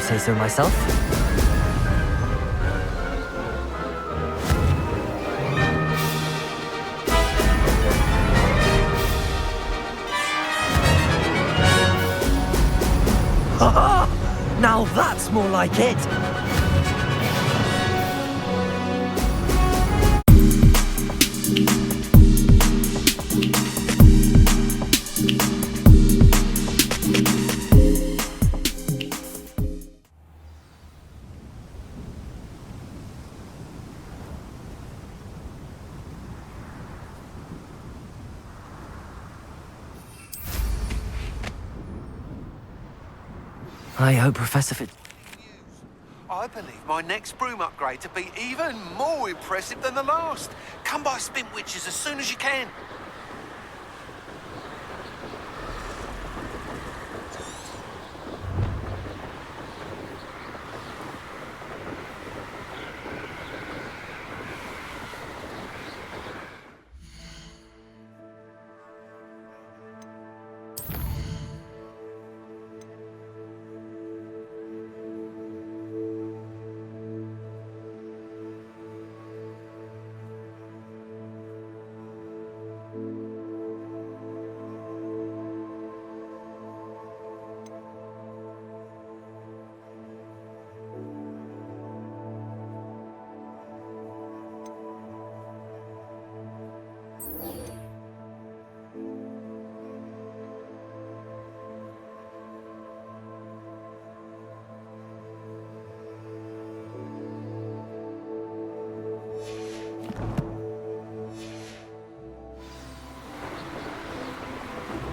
say so myself. Ha ha! Now that's more like it! I hope Professor I believe my next broom upgrade to be even more impressive than the last. Come by Spin Witches as soon as you can.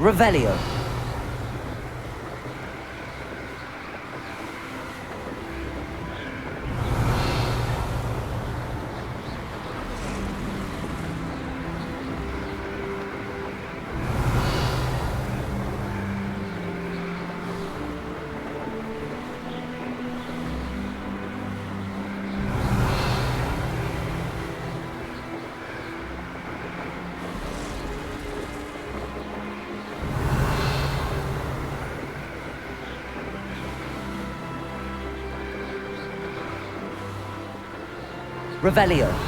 Revelio. Revelio.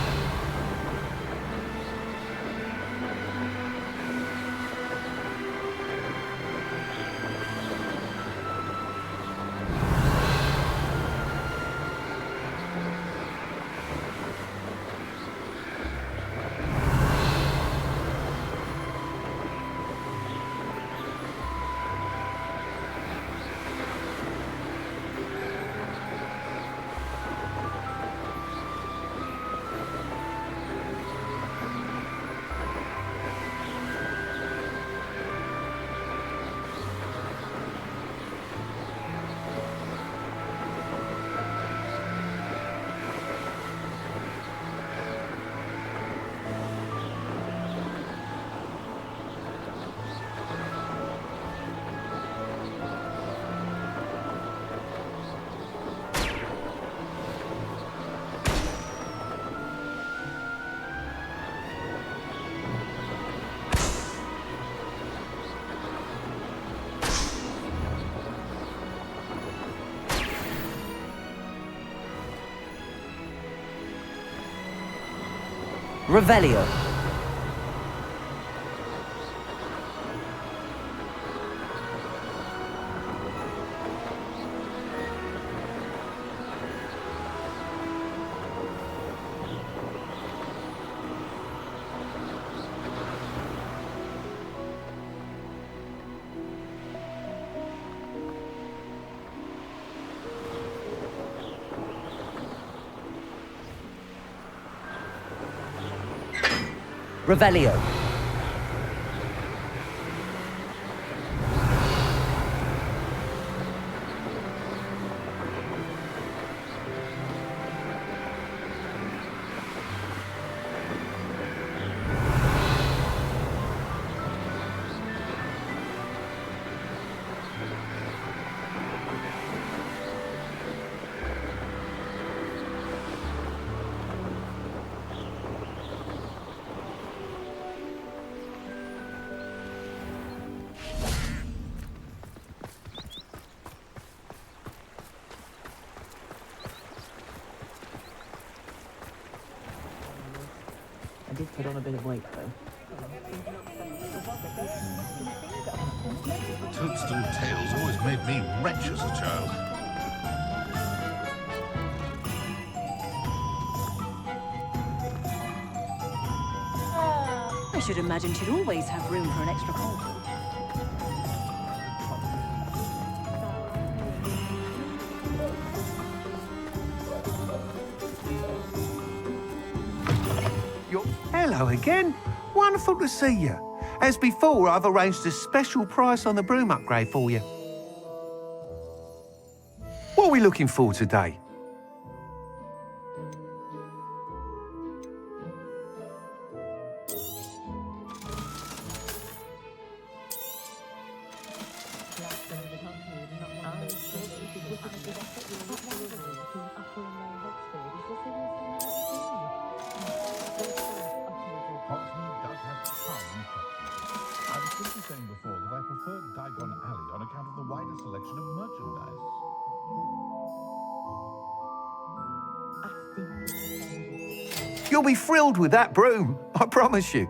Revelio. Revelio. did put on a bit of weight, though. Toadstool tales always made me wretch as a child. I should imagine she'd always have room for an extra cold. Hello again. Wonderful to see you. As before, I've arranged a special price on the broom upgrade for you. What are we looking for today? Hogsmeade does have charming shops. I was simply saying before that I preferred Diagon Alley on account of the wider selection of merchandise. You'll be thrilled with that broom, I promise you.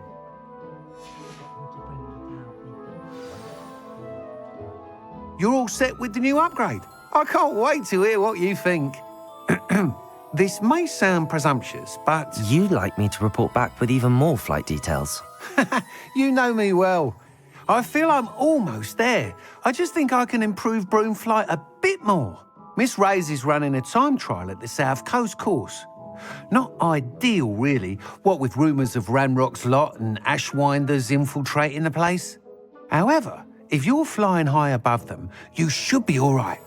You're all set with the new upgrade. I can't wait to hear what you think. This may sound presumptuous, but... You'd like me to report back with even more flight details. You know me well. I feel I'm almost there. I just think I can improve broom flight a bit more. Miss Reyes is running a time trial at the South Coast course. Not ideal, really, what with rumours of Ranrock's lot and Ashwinders infiltrating the place. However, if you're flying high above them, you should be all right,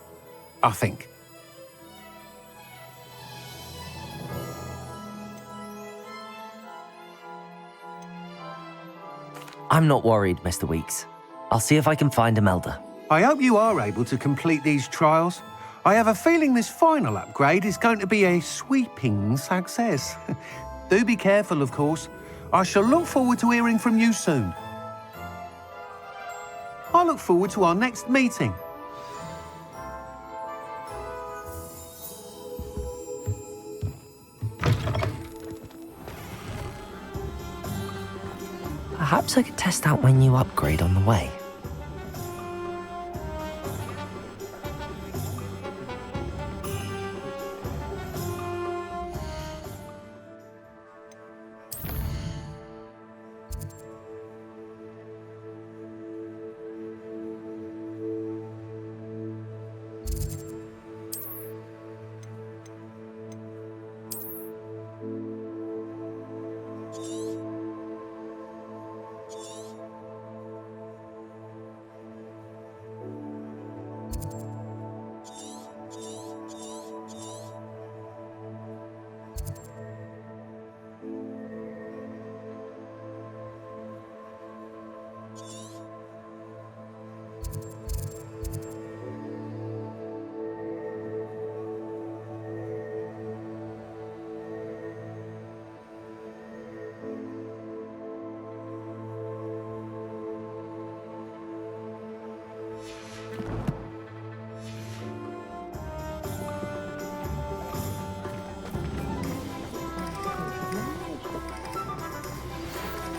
I think. I'm not worried, Mr. Weekes. I'll see if I can find Imelda. I hope you are able to complete these trials. I have a feeling this final upgrade is going to be a sweeping success. Do be careful, of course. I shall look forward to hearing from you soon. I look forward to our next meeting. Perhaps I could test out my new upgrade on the way.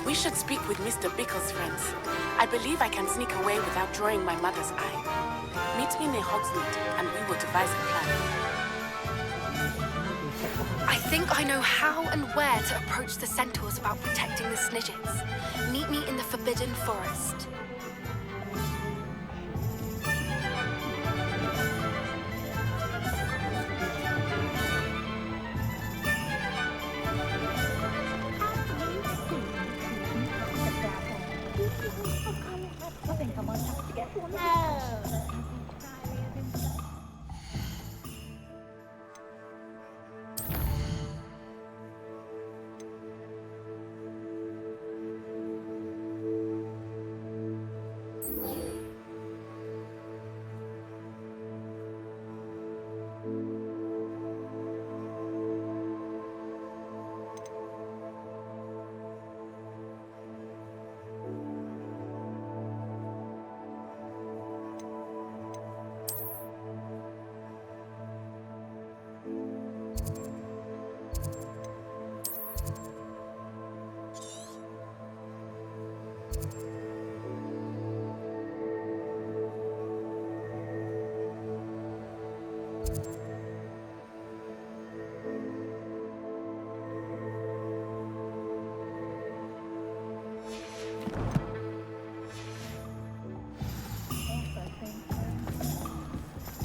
We should speak with Mr. Bickle's friends. I believe I can sneak away without drawing my mother's eye. Meet me near Hogsmeade, and we will devise a plan. I think I know how and where to approach the centaurs about protecting the snidgets. Meet me in the Forbidden Forest.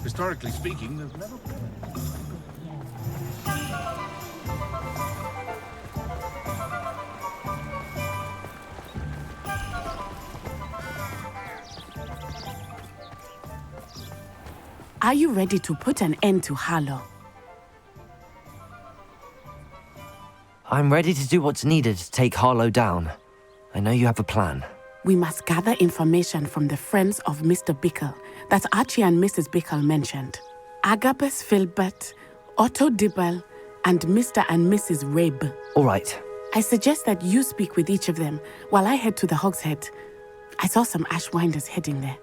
Historically speaking, there's never been. Are you ready to put an end to Harlow? I'm ready to do what's needed to take Harlow down. I know you have a plan. We must gather information from the friends of Mr. Bickle that Archie and Mrs. Bickle mentioned. Agabus, Filbert, Otto, Dibble, and Mr. and Mrs. Rabe. All right. I suggest that you speak with each of them while I head to the Hogshead. I saw some Ashwinders heading there.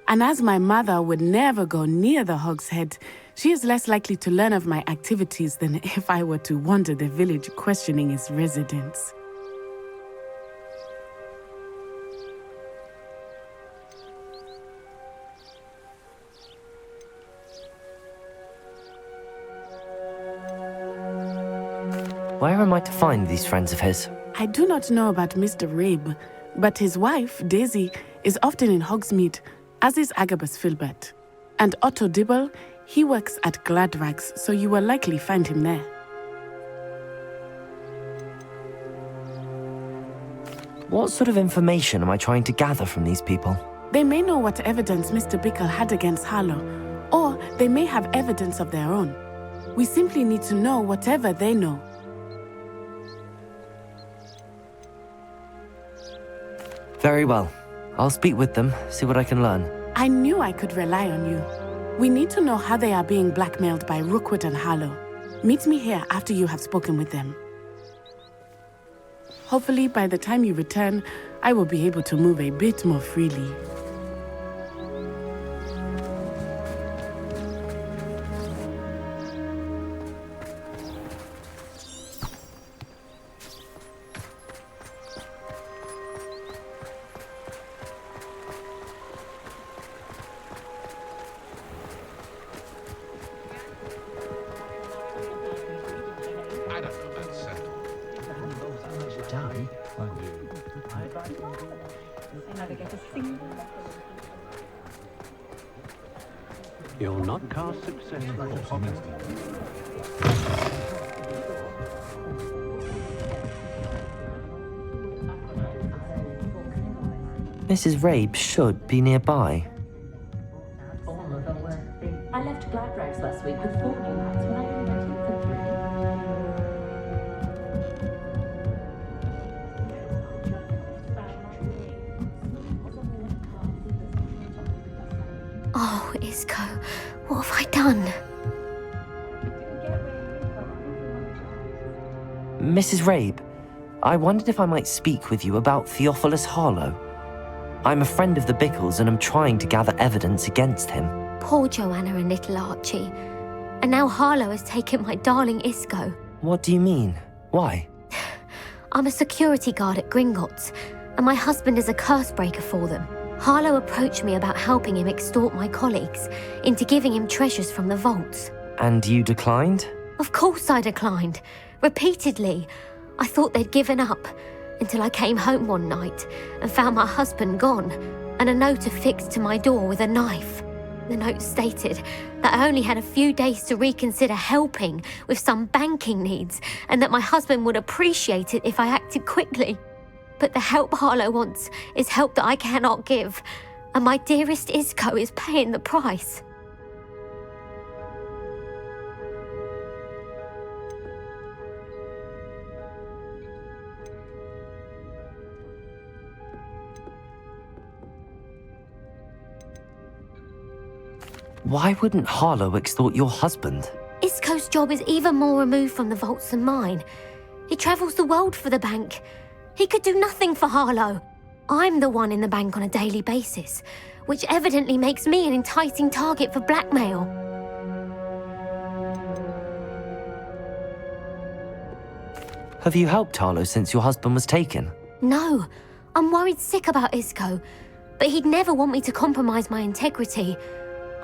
And as my mother would never go near the Hogshead, she is less likely to learn of my activities than if I were to wander the village questioning its residents. Where am I to find these friends of his? I do not know about Mr. Rabe, but his wife, Daisy, is often in Hogsmeade, as is Agabus Filbert. And Otto Dibble, he works at Gladrags, so you will likely find him there. What sort of information am I trying to gather from these people? They may know what evidence Mr. Bickle had against Harlow, or they may have evidence of their own. We simply need to know whatever they know. Very well. I'll speak with them, see what I can learn. I knew I could rely on you. We need to know how they are being blackmailed by Rookwood and Harlow. Meet me here after you have spoken with them. Hopefully, by the time you return, I will be able to move a bit more freely. I don't know that settled. You'll not cast successfully. Mrs. Rabe should be nearby. I left Gladrags last week with 4 new hats when I only met you for 3. Oh, Isco, what have I done? Mrs. Rabe, I wondered if I might speak with you about Theophilus Harlow. I'm a friend of the Bickles and I'm trying to gather evidence against him. Poor Joanna and little Archie. And now Harlow has taken my darling Isco. What do you mean? Why? I'm a security guard at Gringotts, and my husband is a curse breaker for them. Harlow approached me about helping him extort my colleagues into giving him treasures from the vaults. And you declined? Of course I declined. Repeatedly. I thought they'd given up, until I came home one night and found my husband gone, and a note affixed to my door with a knife. The note stated that I only had a few days to reconsider helping with some banking needs, and that my husband would appreciate it if I acted quickly. But the help Harlow wants is help that I cannot give, and my dearest Isco is paying the price. Why wouldn't Harlow extort your husband? Isco's job is even more removed from the vaults than mine. He travels the world for the bank. He could do nothing for Harlow. I'm the one in the bank on a daily basis, which evidently makes me an enticing target for blackmail. Have you helped Harlow since your husband was taken? No, I'm worried sick about Isco, but he'd never want me to compromise my integrity.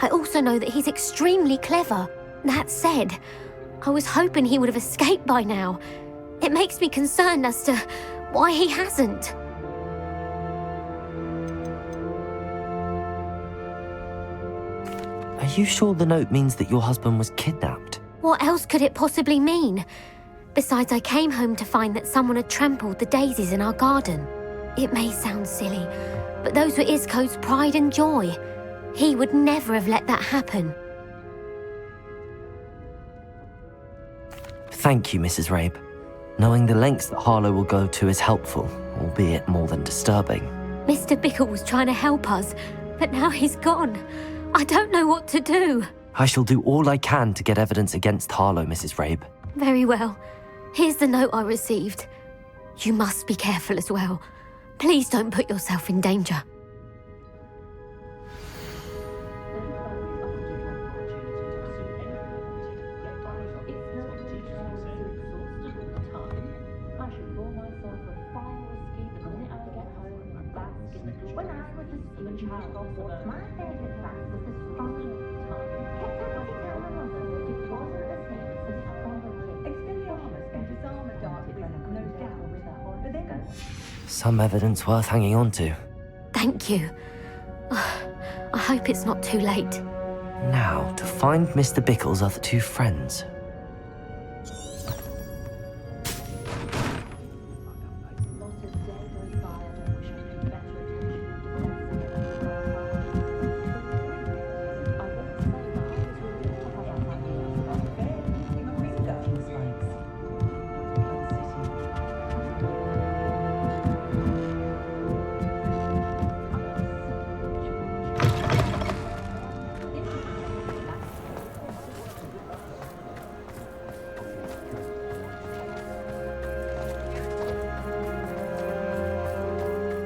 I also know that he's extremely clever. That said, I was hoping he would have escaped by now. It makes me concerned as to why he hasn't. Are you sure the note means that your husband was kidnapped? What else could it possibly mean? Besides, I came home to find that someone had trampled the daisies in our garden. It may sound silly, but those were Isco's pride and joy. He would never have let that happen. Thank you, Mrs. Rabe. Knowing the lengths that Harlow will go to is helpful, albeit more than disturbing. Mr. Bickle was trying to help us, but now he's gone. I don't know what to do. I shall do all I can to get evidence against Harlow, Mrs. Rabe. Very well. Here's the note I received. You must be careful as well. Please don't put yourself in danger. Some evidence worth hanging on to. Thank you. I hope it's not too late. Now, to find Mr. Bickle's other two friends.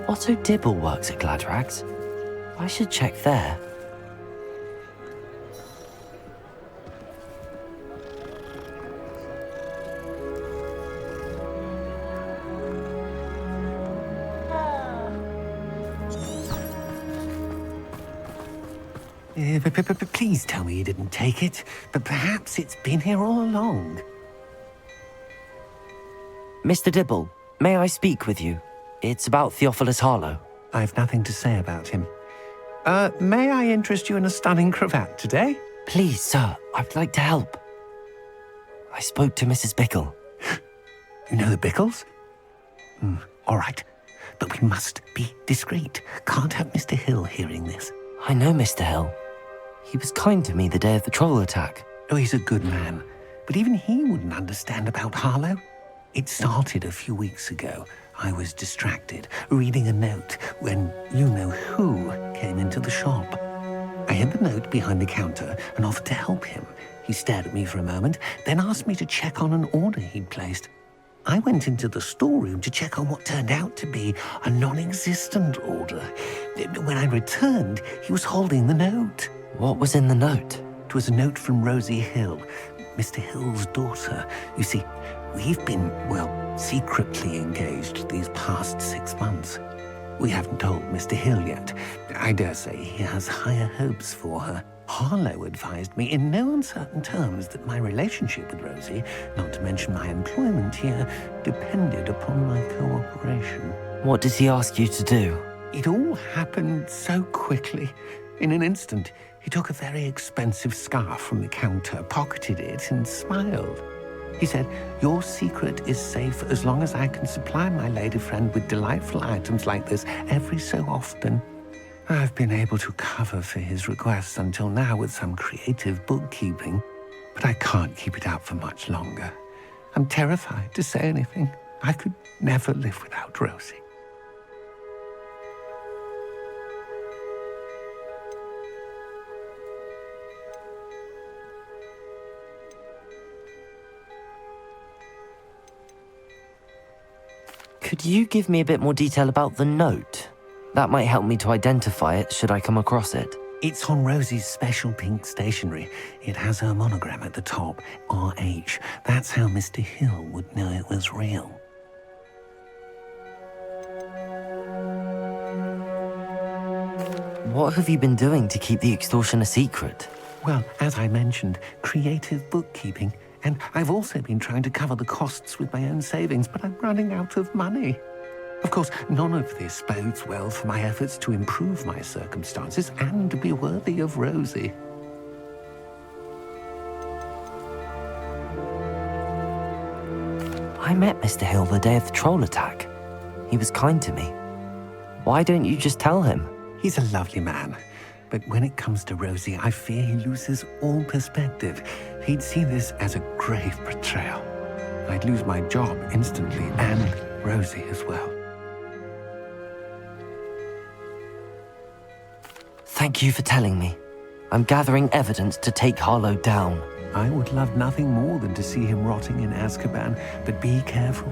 Otto Dibble works at Gladrags. I should check there. Please tell me you didn't take it, but perhaps it's been here all along. Mr. Dibble, may I speak with you? It's about Theophilus Harlow. I've nothing to say about him. May I interest you in a stunning cravat today? Please, sir, I'd like to help. I spoke to Mrs. Bickle. You know the Bickles? All right, but we must be discreet. Can't have Mr. Hill hearing this. I know Mr. Hill. He was kind to me the day of the troll attack. Oh, he's a good man, but even he wouldn't understand about Harlow. It started a few weeks ago. I was distracted, reading a note, when you-know-who came into the shop. I hid the note behind the counter and offered to help him. He stared at me for a moment, then asked me to check on an order he'd placed. I went into the storeroom to check on what turned out to be a non-existent order. When I returned, he was holding the note. What was in the note? It was a note from Rosie Hill, Mr. Hill's daughter. You see, we've been, secretly engaged these past 6 months. We haven't told Mr. Hill yet. I dare say he has higher hopes for her. Harlow advised me in no uncertain terms that my relationship with Rosie, not to mention my employment here, depended upon my cooperation. What did he ask you to do? It all happened so quickly. In an instant, he took a very expensive scarf from the counter, pocketed it, and smiled. He said, "Your secret is safe as long as I can supply my lady friend with delightful items like this every so often." I've been able to cover for his requests until now with some creative bookkeeping, but I can't keep it up for much longer. I'm terrified to say anything. I could never live without Rosie. Could you give me a bit more detail about the note? That might help me to identify it should I come across it. It's on Rosie's special pink stationery. It has her monogram at the top, RH. That's how Mr. Hill would know it was real. What have you been doing to keep the extortion a secret? Well, as I mentioned, creative bookkeeping. And I've also been trying to cover the costs with my own savings, but I'm running out of money. Of course, none of this bodes well for my efforts to improve my circumstances and be worthy of Rosie. I met Mr. Hill the day of the troll attack. He was kind to me. Why don't you just tell him? He's a lovely man. But when it comes to Rosie, I fear he loses all perspective. He'd see this as a grave betrayal. I'd lose my job instantly, and Rosie as well. Thank you for telling me. I'm gathering evidence to take Harlow down. I would love nothing more than to see him rotting in Azkaban, but be careful.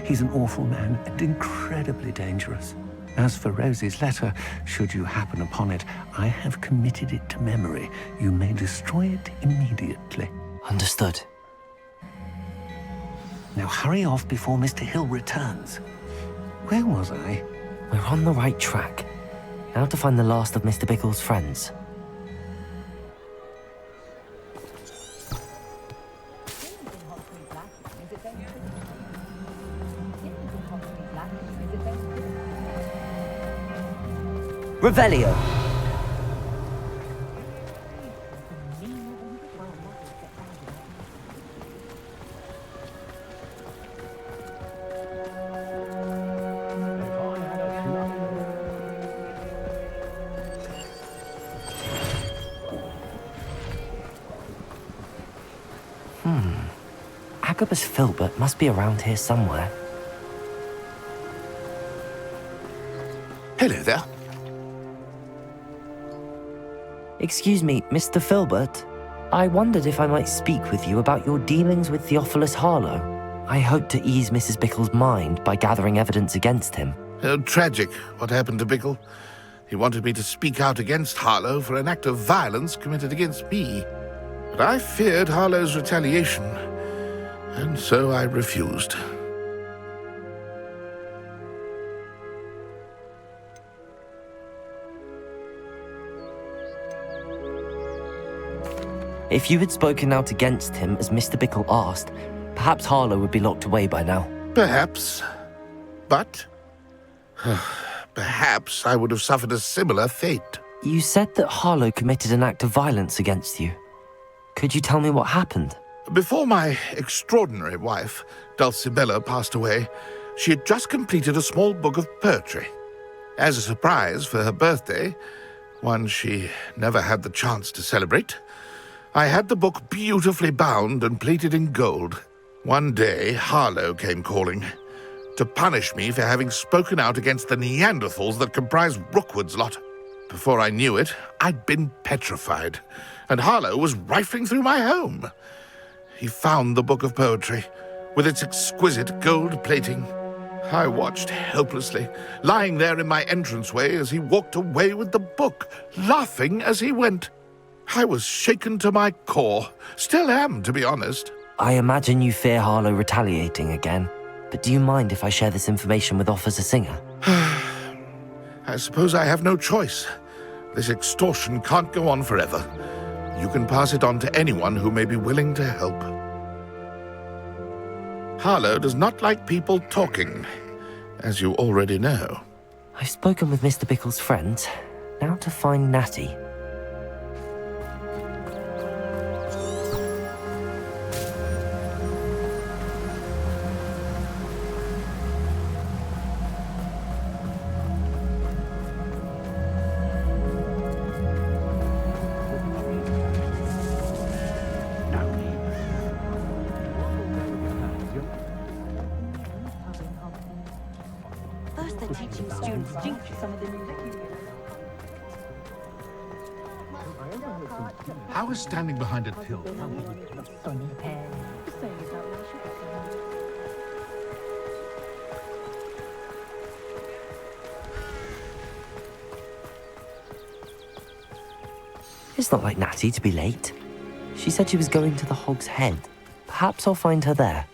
He's an awful man and incredibly dangerous. As for Rosie's letter, should you happen upon it, I have committed it to memory. You may destroy it immediately. Understood. Now hurry off before Mr. Hill returns. Where was I? We're on the right track. Now to find the last of Mr. Bickle's friends. Revelio! Agabus Filbert must be around here somewhere. Hello there. Excuse me, Mr. Filbert. I wondered if I might speak with you about your dealings with Theophilus Harlow. I hope to ease Mrs. Bickle's mind by gathering evidence against him. Tragic, what happened to Bickle. He wanted me to speak out against Harlow for an act of violence committed against me. But I feared Harlow's retaliation, and so I refused. If you had spoken out against him as Mr. Bickle asked, perhaps Harlow would be locked away by now. Perhaps. But perhaps I would have suffered a similar fate. You said that Harlow committed an act of violence against you. Could you tell me what happened? Before my extraordinary wife, Dulcibella, passed away, she had just completed a small book of poetry. As a surprise for her birthday, one she never had the chance to celebrate, I had the book beautifully bound and plated in gold. One day, Harlow came calling to punish me for having spoken out against the Neanderthals that comprise Rookwood's lot. Before I knew it, I'd been petrified, and Harlow was rifling through my home. He found the book of poetry, with its exquisite gold plating. I watched helplessly, lying there in my entranceway as he walked away with the book, laughing as he went. I was shaken to my core. Still am, to be honest. I imagine you fear Harlow retaliating again, but do you mind if I share this information with Officer Singer? I suppose I have no choice. This extortion can't go on forever. You can pass it on to anyone who may be willing to help. Harlow does not like people talking, as you already know. I've spoken with Mr. Bickle's friends. Now to find Natty. I was standing behind a till. It's not like Natty to be late. She said she was going to the Hog's Head. Perhaps I'll find her there.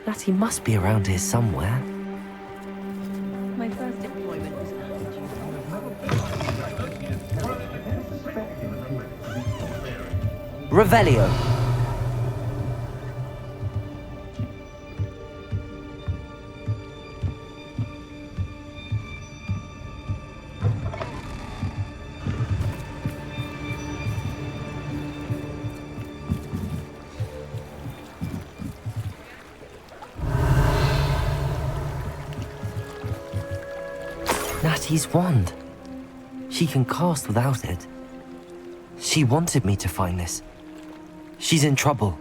Natty must be around here somewhere. My first employment was Revelio. Natty's wand. She can cast without it. She wanted me to find this. She's in trouble.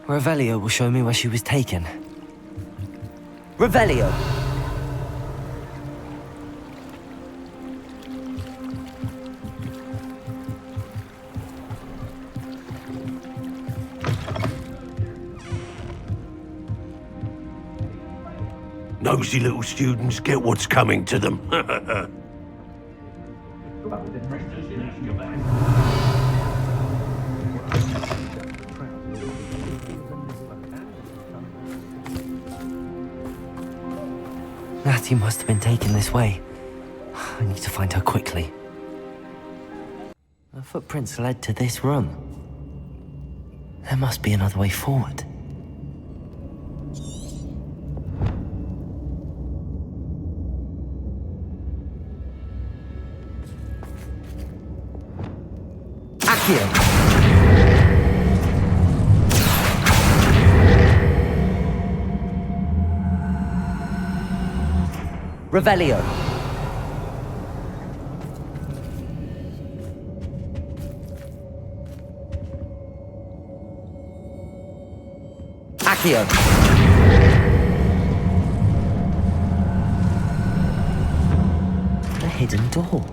Revelio will show me where she was taken. Revelio! Nosy little students get what's coming to them. Natty must have been taken this way. I need to find her quickly. Her footprints led to this room. There must be another way forward. Accio! Revelio. Accio. A hidden door.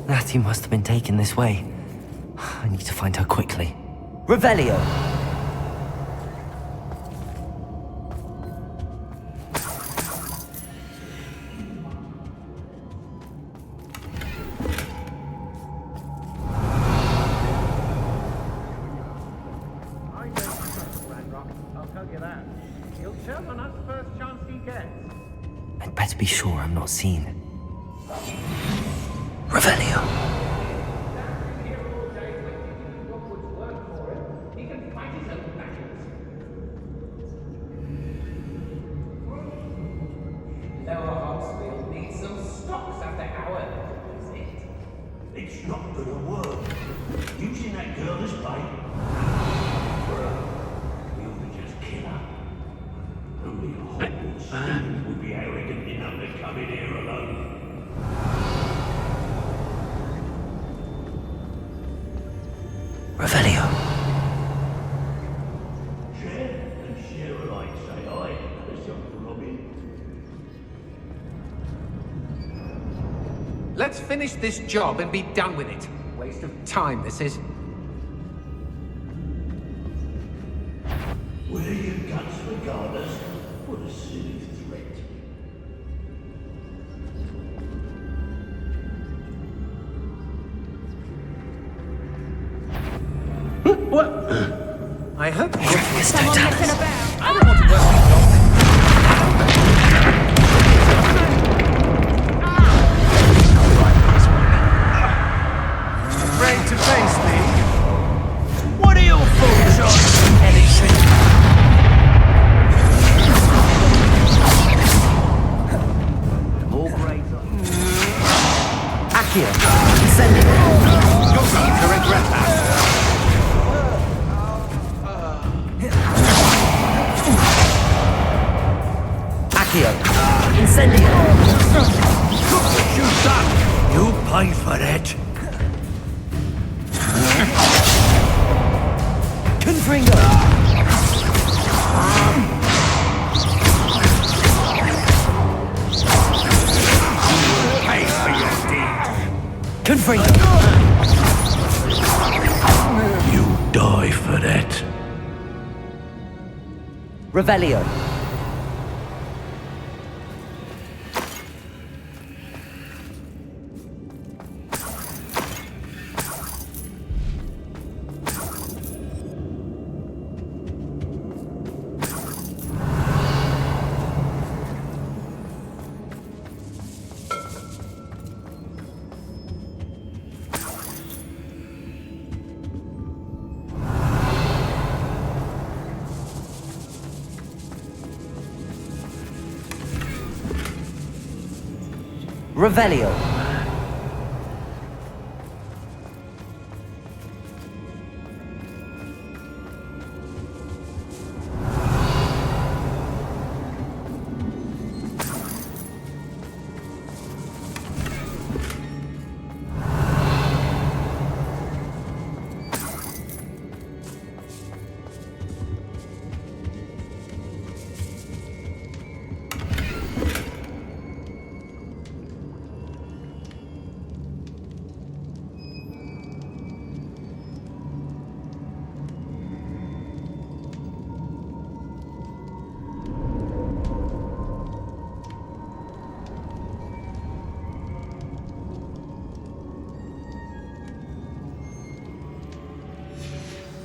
Natty must have been taken this way. I need to find her quickly. Revelio. I'd better be sure I'm not seen. Revelio. Hogsmeade needs some stocks after our visit. It's not gonna work. Using that girl as bait. You'll just kill her. Only a Hogwarts student would be arrogant enough to come in here alone. Revelio. Share and share alike, say I, as young Robin. Let's finish this job and be done with it. Waste of time, this is. Wear your guts regardless. What a silly threat. What? I hope you Someone messing about. I don't want to work with Afraid to face me? What are your thoughts on anything? More grades on. Accio. Incendio. You're going to regret that. Accio. Incendio. Look what you've done! You pay for that. Confringo. Pay for your deed. Confringo. You die for that. Revelio. Revelio.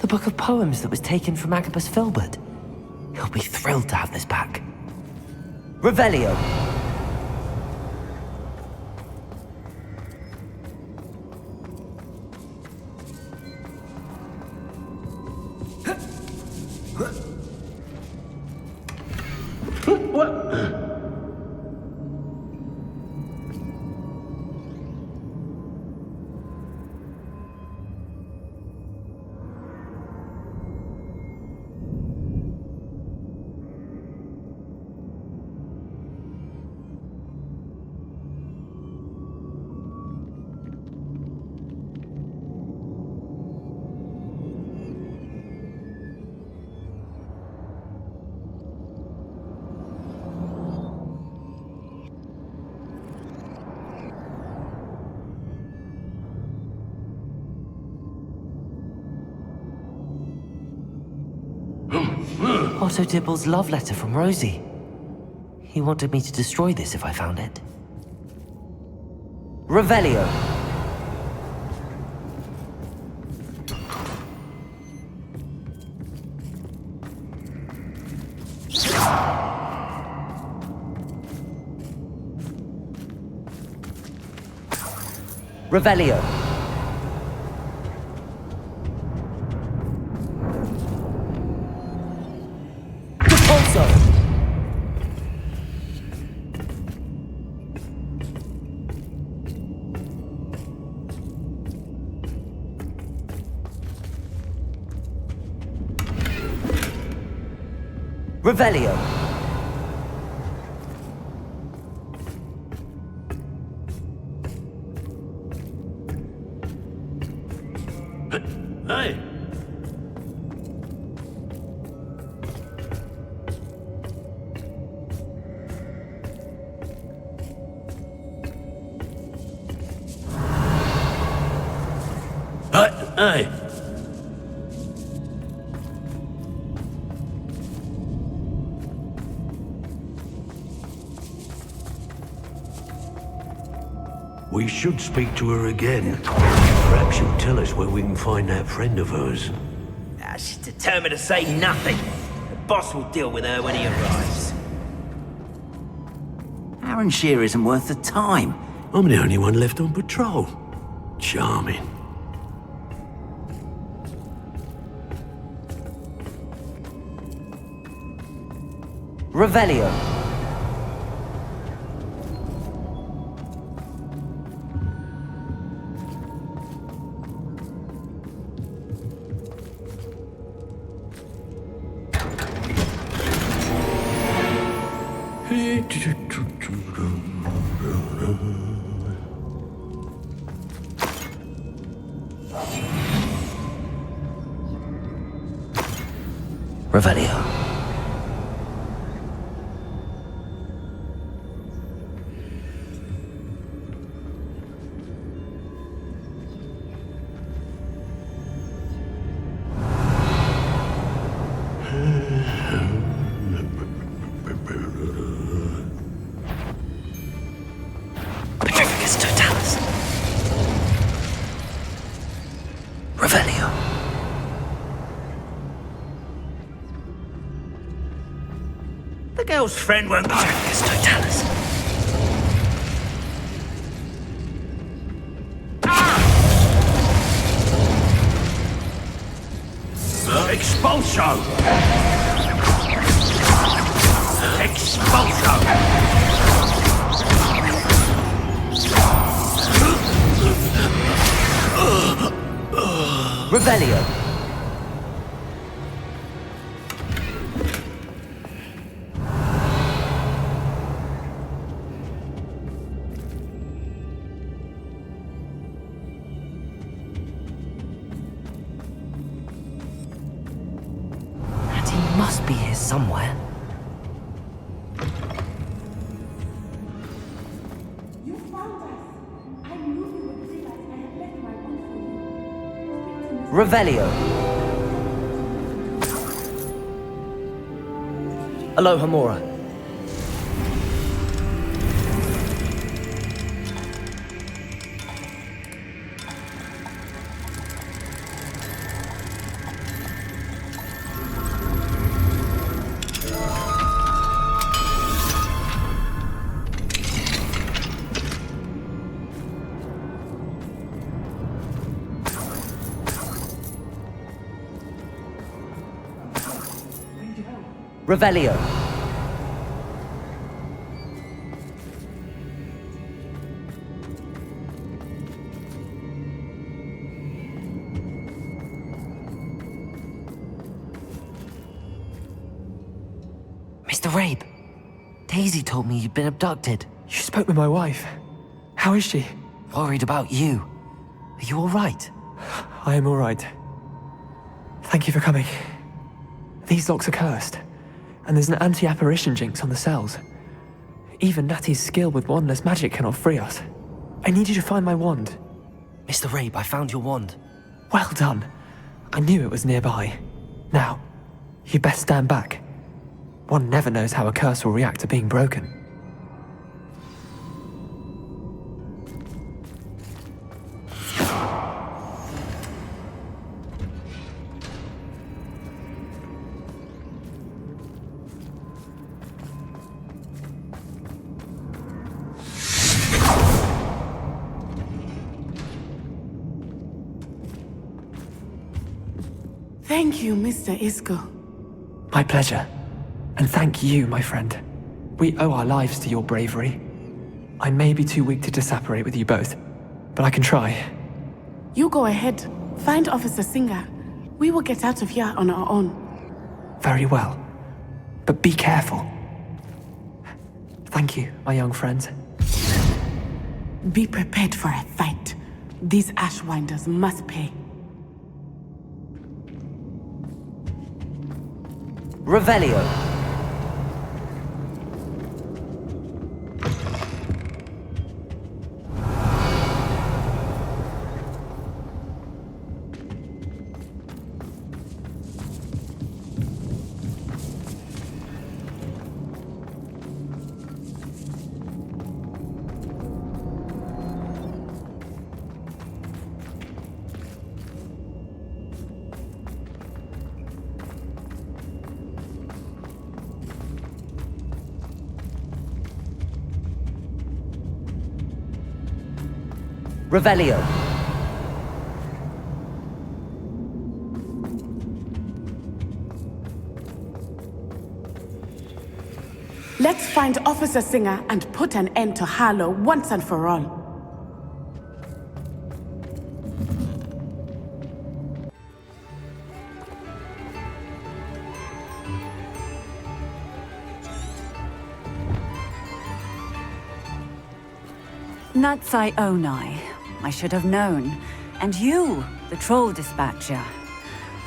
The book of poems that was taken from Agabus Filbert. He'll be thrilled to have this back. Revelio. Otto Dibble's love letter from Rosie. He wanted me to destroy this if I found it. Revelio. Revelio. Revelio. Hey! Hey! We should speak to her again. Perhaps she'll tell us where we can find that friend of hers. She's determined to say nothing. The boss will deal with her when he arrives. Aaron Shear isn't worth the time. I'm the only one left on patrol. Charming. Revelio. Revelio. Revelio. The girl's friend won't be Petrificus totalis. Expulso! Expulso! Revelio. Natty must be here somewhere. You found us. I knew you would realize I had left my wand for you. Revelio. Aloha Mora. Revelio. Mr. Rabe, Daisy told me you'd been abducted. You spoke with my wife. How is she? Worried about you. Are you all right? I am all right. Thank you for coming. These locks are cursed, and there's an anti-apparition jinx on the cells. Even Natty's skill with wandless magic cannot free us. I need you to find my wand. Mr. Rabe, I found your wand. Well done. I knew it was nearby. Now, you best stand back. One never knows how a curse will react to being broken. Thank you, Mr. Isco. My pleasure. And thank you, my friend. We owe our lives to your bravery. I may be too weak to disapparate with you both, but I can try. You go ahead. Find Officer Singer. We will get out of here on our own. Very well. But be careful. Thank you, my young friends. Be prepared for a fight. These Ashwinders must pay. Revelio. Revelio. Let's find Officer Singer and put an end to Harlow once and for all. Natsai Onai. I should have known. And you, the troll dispatcher.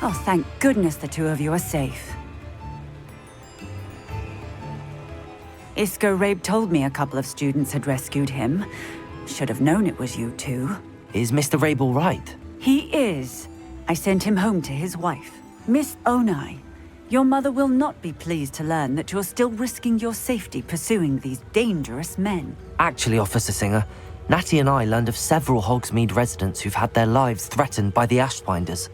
Oh, thank goodness the two of you are safe. Isco Rabe told me a couple of students had rescued him. Should have known it was you two. Is Mr. Rabe all right? He is. I sent him home to his wife. Miss Onai, your mother will not be pleased to learn that you're still risking your safety pursuing these dangerous men. Actually, Officer Singer, Natty and I learned of several Hogsmeade residents who've had their lives threatened by the Ashwinders.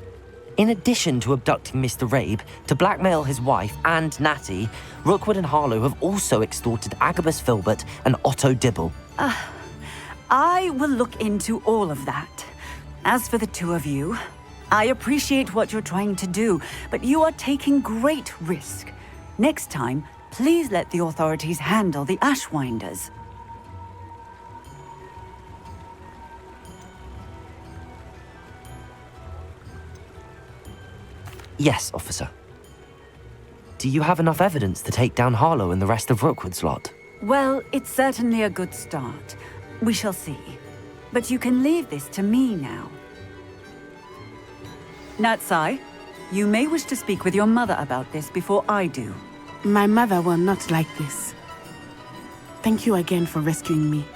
In addition to abducting Mr. Rabe, to blackmail his wife and Natty, Rookwood and Harlow have also extorted Agabus Filbert and Otto Dibble. I will look into all of that. As for the two of you, I appreciate what you're trying to do, but you are taking great risk. Next time, please let the authorities handle the Ashwinders. Yes, officer. Do you have enough evidence to take down Harlow and the rest of Rookwood's lot? Well, it's certainly a good start. We shall see. But you can leave this to me now. Natsai, you may wish to speak with your mother about this before I do. My mother will not like this. Thank you again for rescuing me.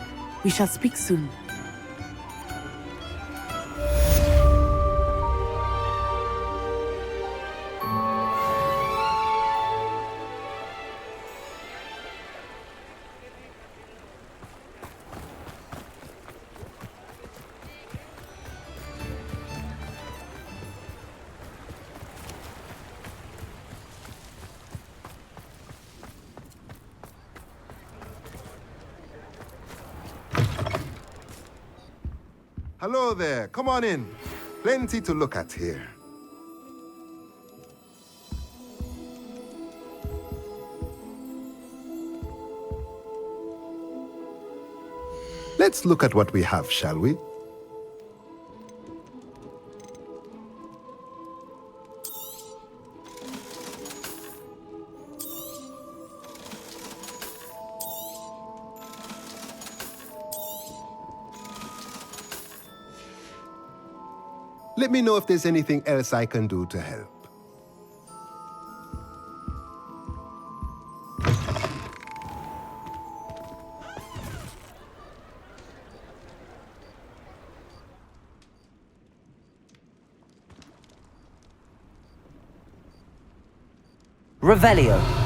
We shall speak soon. Hello there, come on in. Plenty to look at here. Let's look at what we have, shall we? Let me know if there's anything else I can do to help. Revelio.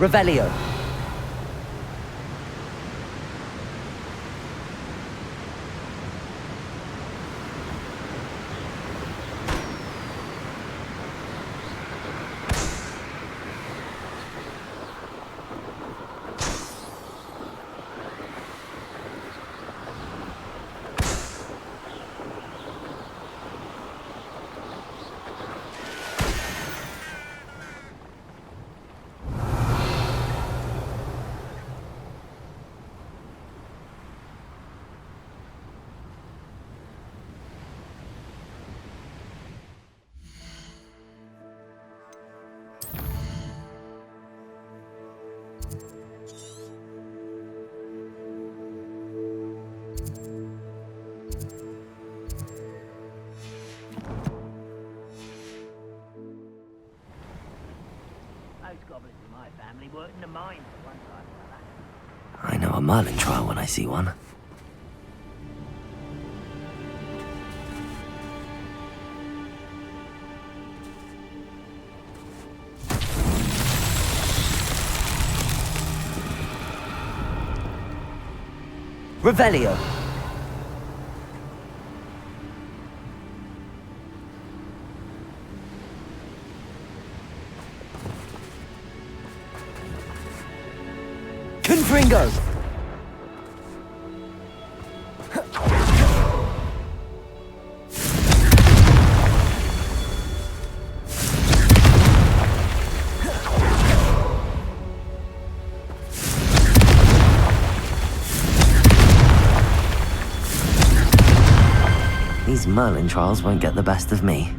Revelio. goblins in my family worked in the mines at one time or I other. know a Merlin trial when I see one. Revelio. Confringo. These Merlin trials won't get the best of me.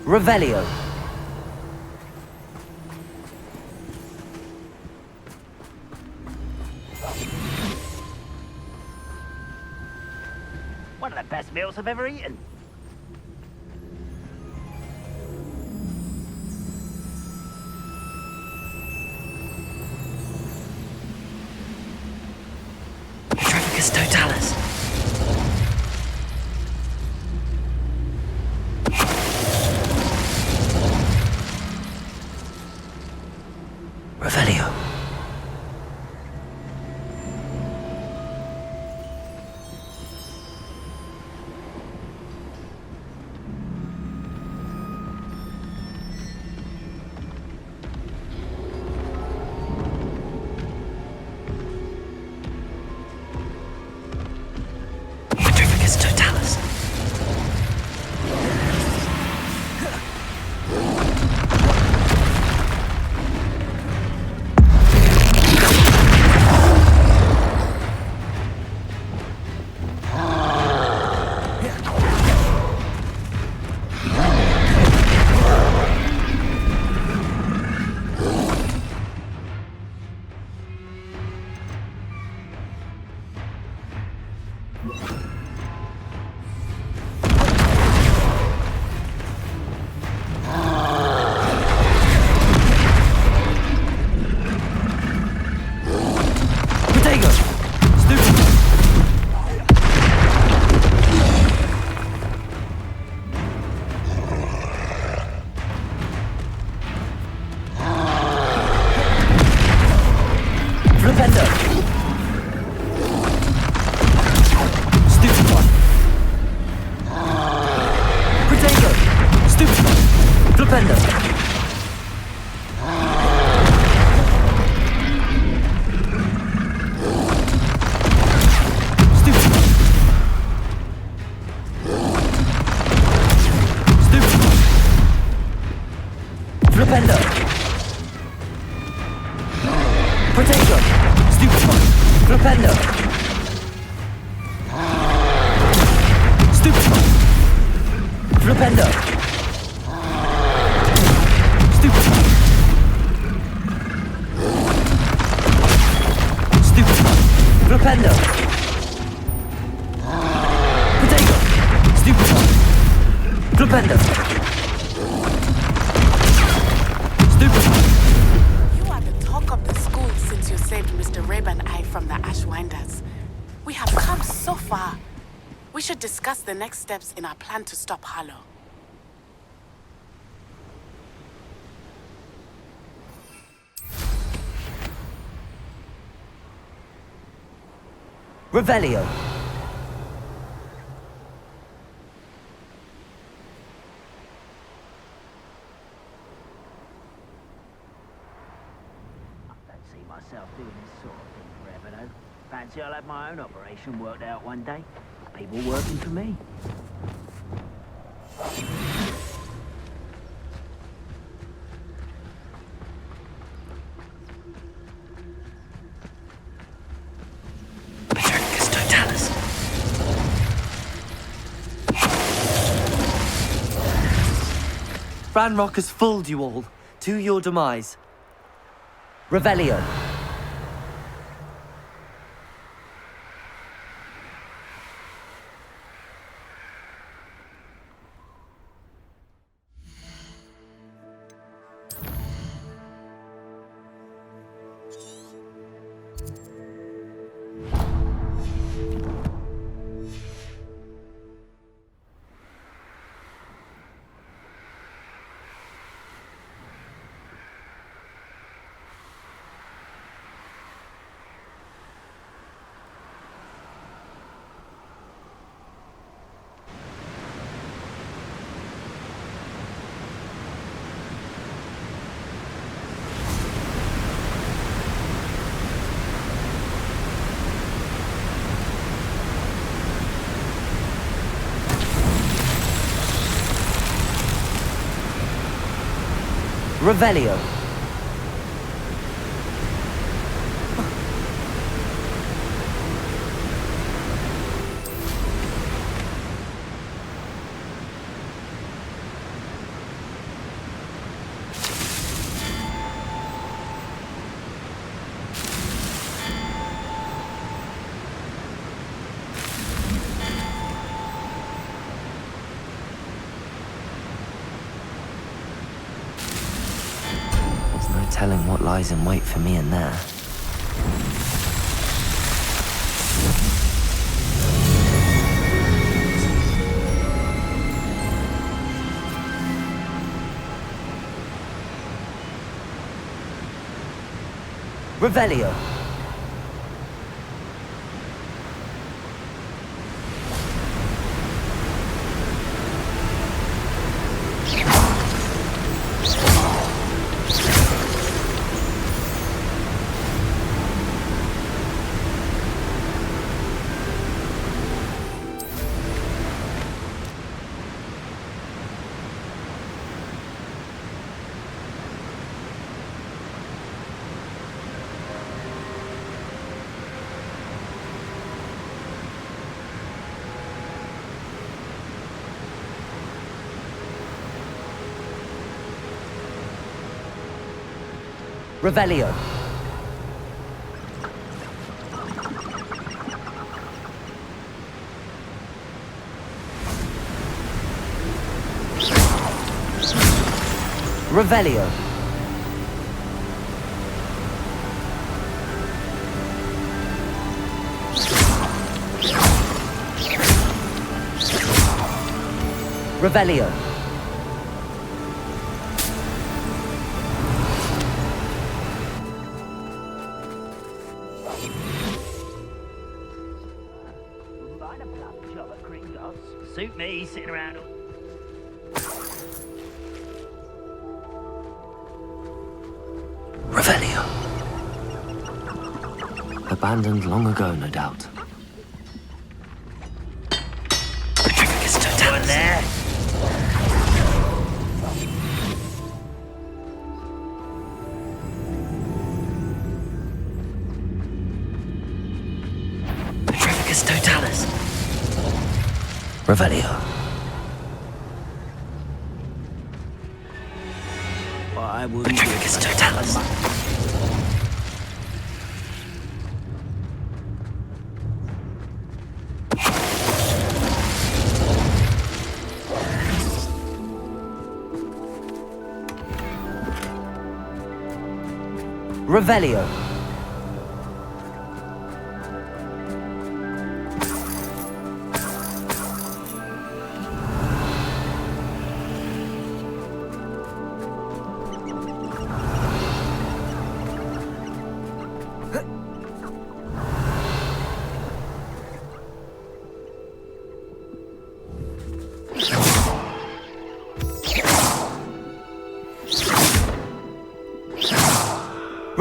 Revelio. One of the best meals I've ever eaten. Trafficus totalis. Revelio. Trafficus totalis. You are the talk of the school since you saved Mr. Rabe and I from the Ashwinders. We have come so far. We should discuss the next steps in our plan to stop Harlow. Revelio. Myself doing this sort of thing forever, though. Fancy I'll have my own operation worked out one day. People working for me. Trafficus totalis. Ranrock has fooled you all, to your demise. Revelio. Revelio. Telling what lies in wait for me in there. Revelio. Revelio. Revelio. Revelio. Suit me, sitting around. Revelio. Abandoned long ago, no doubt. Petrificus totalis. There. Petrificus totalis. Revelio. I wouldn't Petrificus totalis. Revelio.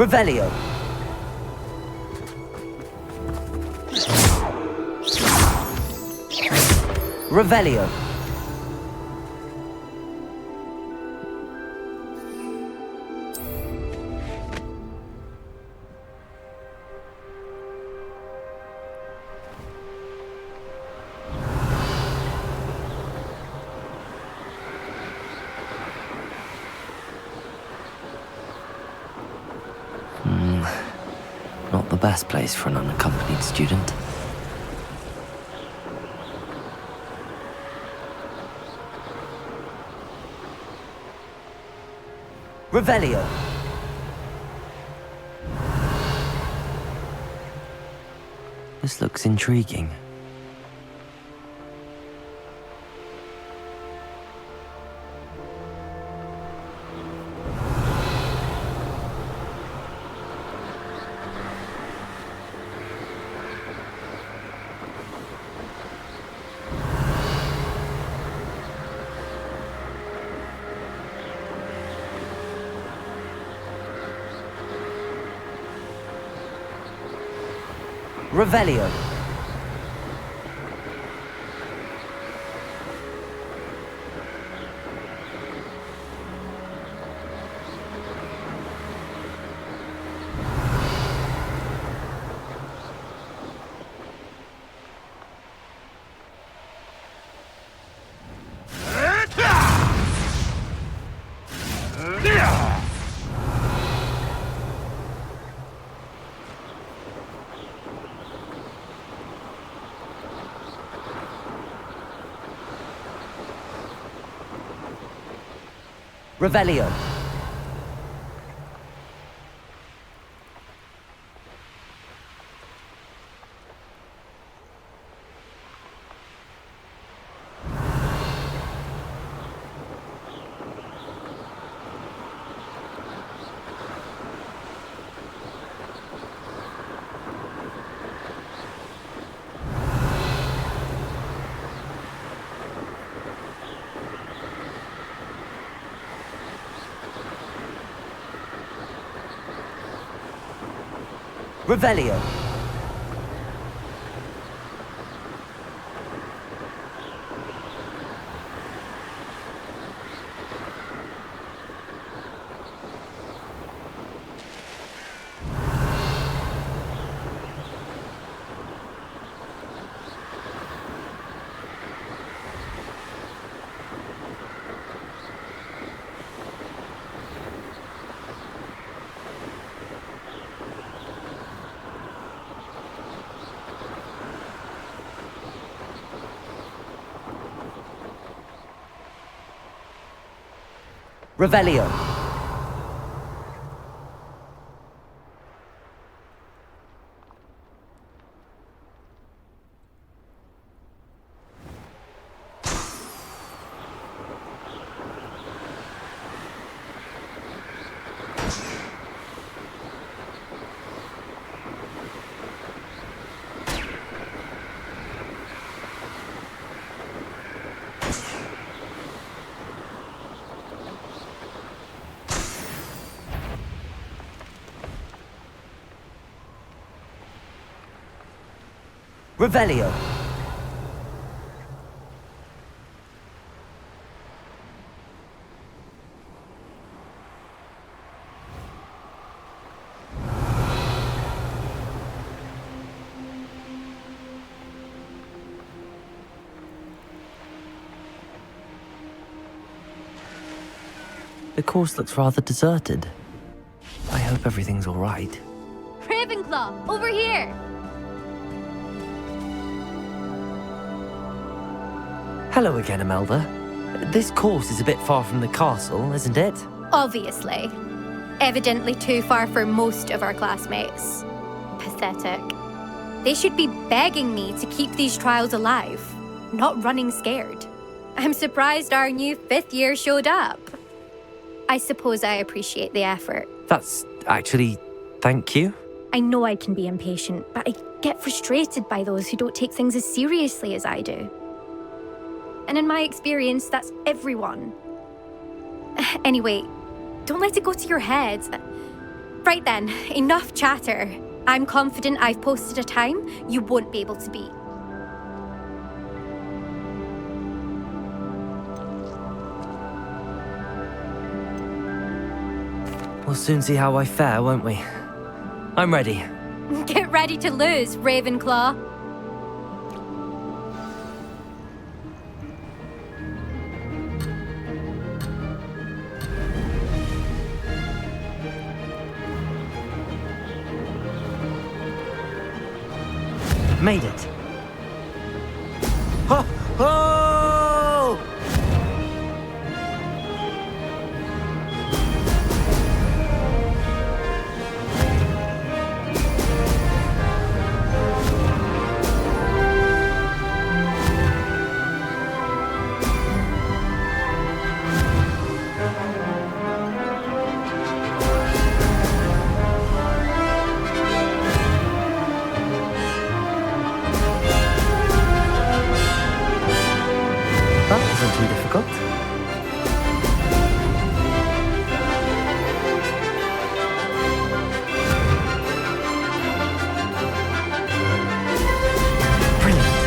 Revelio. Revelio. best place for an unaccompanied student. Revelio! This looks intriguing. Revelio. Revelio. Revelio. Revelio. Revelio. The course looks rather deserted. I hope everything's all right. Ravenclaw, over here! Hello again, Imelda. This course is a bit far from the castle, isn't it? Obviously. Evidently too far for most of our classmates. Pathetic. They should be begging me to keep these trials alive, not running scared. I'm surprised our new 5th year showed up. I suppose I appreciate the effort. That's actually... thank you. I know I can be impatient, but I get frustrated by those who don't take things as seriously as I do. And in my experience, that's everyone. Anyway, don't let it go to your head. Right then, enough chatter. I'm confident I've posted a time you won't be able to beat. We'll soon see how I fare, won't we? I'm ready. Get ready to lose, Ravenclaw. Made it. Ho! Ho! That wasn't too difficult. Brilliant.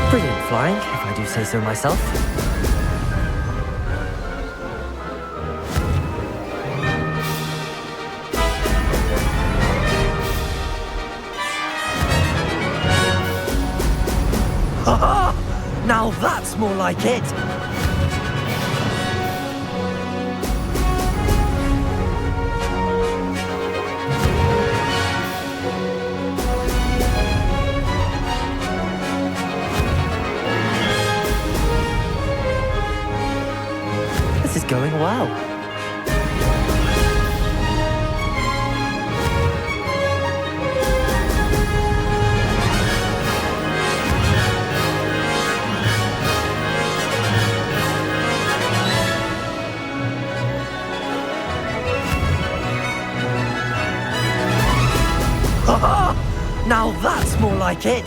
Brilliant flying, if I do say so myself. Ha-ha! Now that's more like it! This is going well. Ha-ha! Now that's more like it!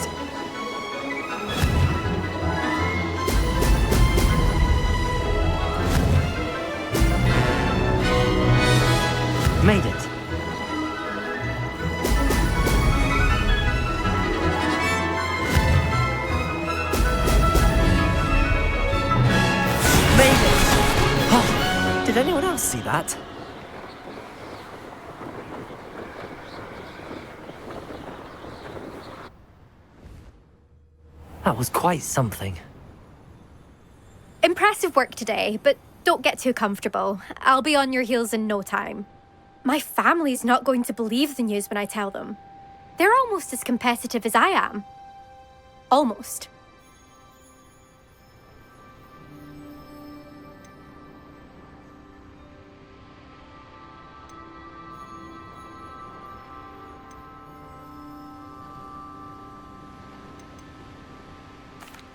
Made it. Made it! Oh, did anyone else see that? That was quite something. Impressive work today, but don't get too comfortable. I'll be on your heels in no time. My family's not going to believe the news when I tell them. They're almost as competitive as I am. Almost.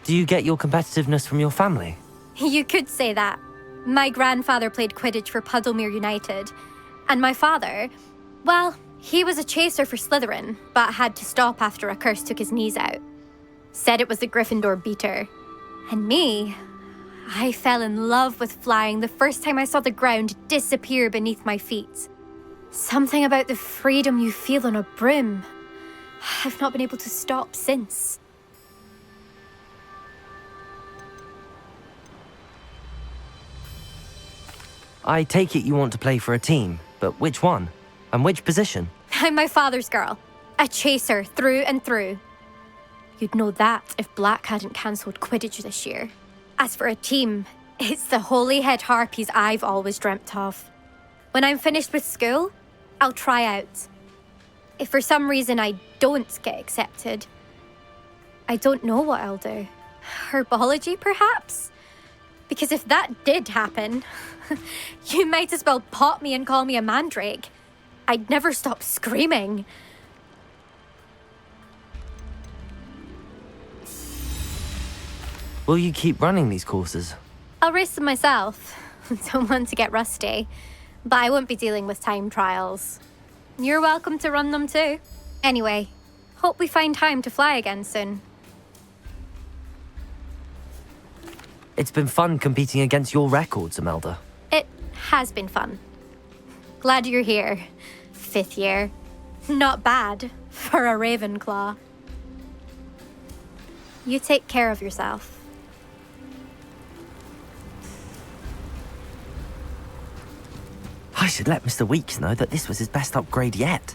Do you get your competitiveness from your family? You could say that. My grandfather played Quidditch for Puddlemere United. And my father, well, he was a chaser for Slytherin, but had to stop after a curse took his knees out. Said it was the Gryffindor beater. And me, I fell in love with flying the first time I saw the ground disappear beneath my feet. Something about the freedom you feel on a broom. I've not been able to stop since. I take it you want to play for a team, but which one? And which position? I'm my father's girl. A chaser through and through. You'd know that if Black hadn't cancelled Quidditch this year. As for a team, it's the Holyhead Harpies I've always dreamt of. When I'm finished with school, I'll try out. If for some reason I don't get accepted, I don't know what I'll do. Herbology, perhaps? Because if that did happen, you might as well pop me and call me a mandrake. I'd never stop screaming. Will you keep running these courses? I'll race them myself. Don't want to get rusty. But I won't be dealing with time trials. You're welcome to run them too. Anyway, hope we find time to fly again soon. It's been fun competing against your records, Imelda. It has been fun. Glad you're here. 5th year. Not bad for a Ravenclaw. You take care of yourself. I should let Mr. Weekes know that this was his best upgrade yet.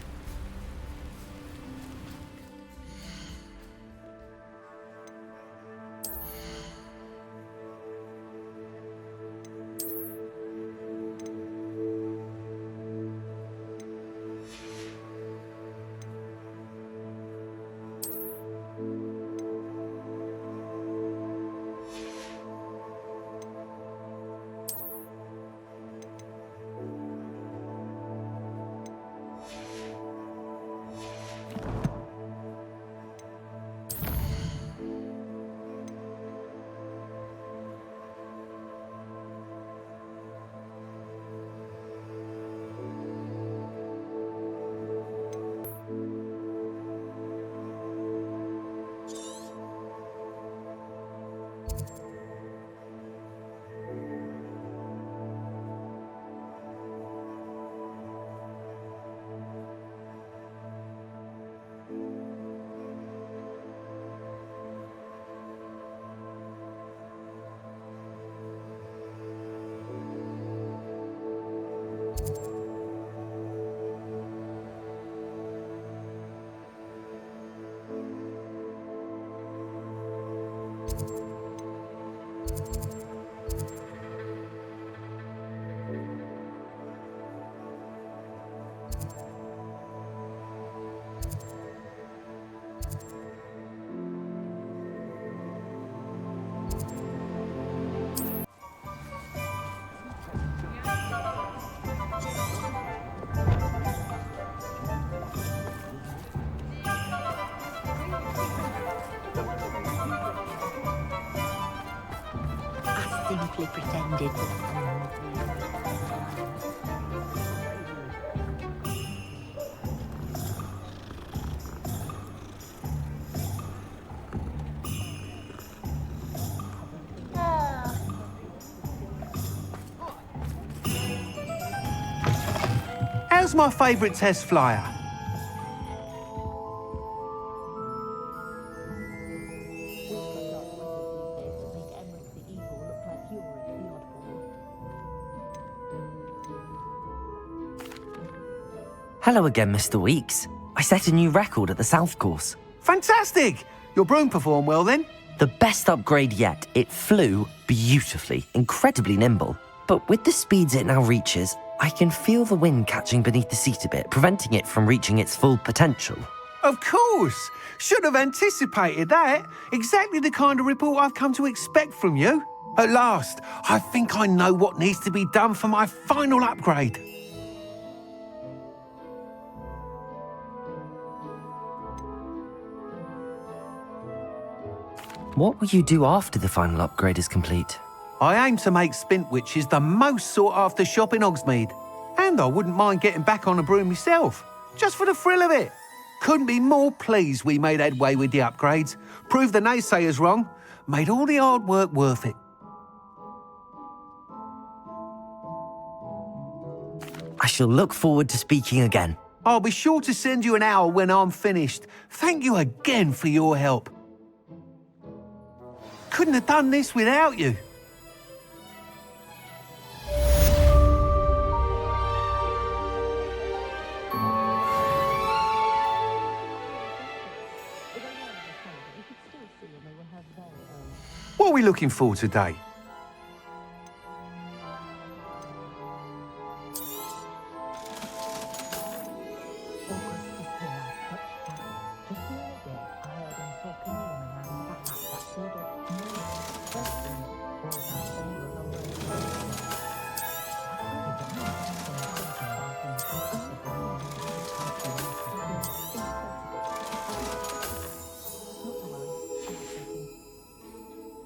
Simply pretended. How's my favourite test flyer? Hello again, Mr. Weekes. I set a new record at the South Course. Fantastic! Your broom performed well then? The best upgrade yet. It flew beautifully, incredibly nimble. But with the speeds it now reaches, I can feel the wind catching beneath the seat a bit, preventing it from reaching its full potential. Of course! Should have anticipated that. Exactly the kind of report I've come to expect from you. At last, I think I know what needs to be done for my final upgrade. What will you do after the final upgrade is complete? I aim to make Spintwitches the most sought-after shop in Hogsmeade. And I wouldn't mind getting back on a broom myself, just for the thrill of it. Couldn't be more pleased we made headway with the upgrades, proved the naysayers wrong, made all the hard work worth it. I shall look forward to speaking again. I'll be sure to send you an hour when I'm finished. Thank you again for your help. Couldn't have done this without you. What are we looking for today?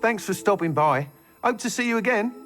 Thanks for stopping by. Hope to see you again.